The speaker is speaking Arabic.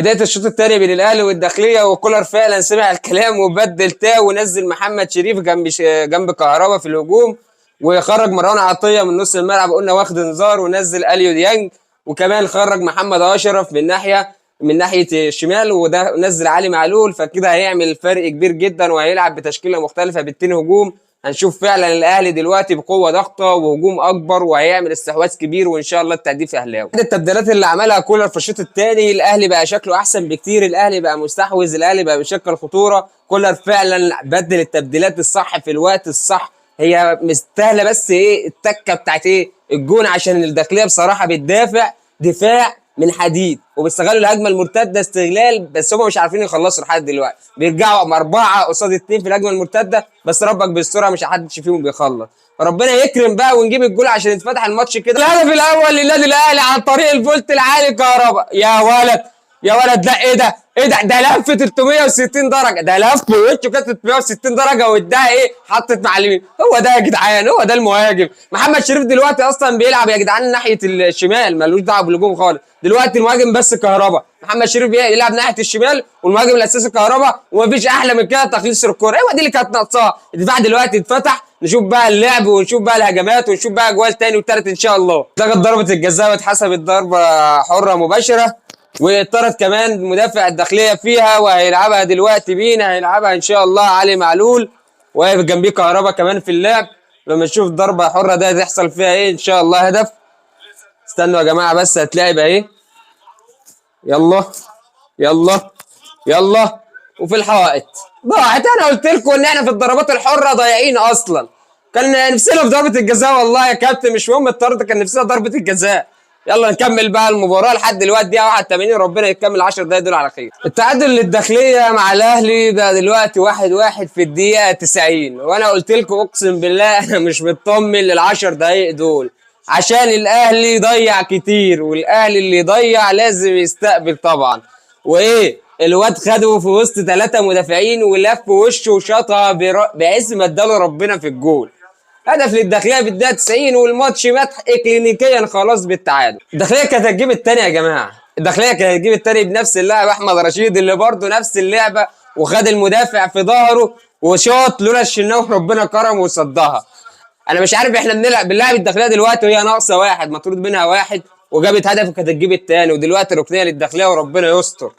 بداية الشوط الثاني بين الاهلي والداخلية، وكولر فعلا سمع الكلام وبدل تاو ونزل محمد شريف جنب كهربا في الهجوم، وخرج مروان عطية من نص الملعب قلنا واخد انذار، ونزل اليو ديانج، وكمان خرج محمد اشرف من ناحية الشمال، وده نزل علي معلول. فكده هيعمل فرق كبير جدا وهيلعب بتشكيلة مختلفة بالتين هجوم. هنشوف فعلا الاهلي دلوقتي بقوه ضغطه وهجوم اكبر، وهيعمل استحواذ كبير، وان شاء الله التهديف اهلاوي. التبديلات اللي عملها كولر في الشوط الثاني، الاهلي بقى شكله احسن بكتير، الاهلي بقى مستحوذ، الاهلي بقى بيشكل خطوره. كولر فعلا بدل التبديلات الصح في الوقت الصح، هي مستاهله بس ايه التكه بتاعت ايه الجون، عشان الداخليه بصراحه بتدافع دفاع من حديد، وبيستغلوا الهجمه المرتده استغلال، بس هم مش عارفين يخلصوا لحد دلوقتي، بيرجعوا 4 قصاد 2 في الهجمه المرتده، بس ربك بيسترها مش حدش فيهم بيخلص. ربنا يكرم بقى ونجيب الجول عشان يتفتح الماتش كده. الهدف الاول للنادي الاهلي عن طريق الفولت العالي كهربا. يا ولد يا ولد، ده ايه ده؟ ايه ده؟ ده لف 360 درجه، ده لف وشه كده 360 درجه، واداها ايه؟ حطت مع اليمين. هو ده يا جدعان، هو ده المهاجم. محمد شريف دلوقتي اصلا بيلعب يا جدعان ناحيه الشمال، ملوش دعوه بالهجوم خالص. دلوقتي المهاجم بس كهربا، محمد شريف يلعب ناحيه الشمال، والمهاجم الاساسي كهربا، ومفيش احلى من كده تخليص الكوره. ايوه دي اللي كانت ناقصاها. الدفاع دلوقتي اتفتح، نشوف بقى اللعب ونشوف بقى الهجمات ونشوف بقى اجوال تاني وتالت ان شاء الله. لغت ضربه الجزاء واتحسبت ضربه حره مباشره، واضطرت كمان مدافع الداخليه فيها، وهيلعبها دلوقتي بينا، هيلعبها ان شاء الله علي معلول، واقف جنبيه كهربا كمان في اللعب. لما نشوف ضربه حره ده هتحصل فيها ايه ان شاء الله. هدف. استنوا يا جماعه بس هتلعب اهي. يلا يلا يلا، وفي الحائط ضاعت. انا قلت لكم ان احنا في الضربات الحره ضايعين اصلا، كان نفسنا في ضربه الجزاء والله يا كابتن، مش مهم الطرد، كان نفسنا ضربه الجزاء. يلا نكمل بقى المباراه لحد دلوقتي دقيقه 81، ربنا يكمل 10 دقايق دول على خير. التعادل للداخليه مع الاهلي ده دلوقتي 1-1 في الدقيقه 90، وانا قلت لكم اقسم بالله انا مش مطمن لل10 دقايق دول، عشان الاهلي ضيع كتير، والاهلي اللي يضيع لازم يستقبل طبعا. وايه الواد خده في وسط 3 مدافعين ولف وشه وشاطها بعز ما اداله ربنا في الجول. هدف للداخليه في الدقيقه 90، والماتش مات اكلينيكيا خلاص بالتعادل. الداخليه كانت هتجيب الثاني يا جماعه، الداخليه كانت هتجيب الثاني بنفس اللاعب احمد رشيد اللي برضه نفس اللعبه، وخد المدافع في ظهره وشاط، لولا الشناوي ربنا كرمه وصدها. انا مش عارف احنا بنلعب الداخليه دلوقتي وهي ناقصه واحد، مطرود منها واحد، وجابت هدف وكانت هتجيب الثاني، ودلوقتي ركنيه للداخليه وربنا يستر.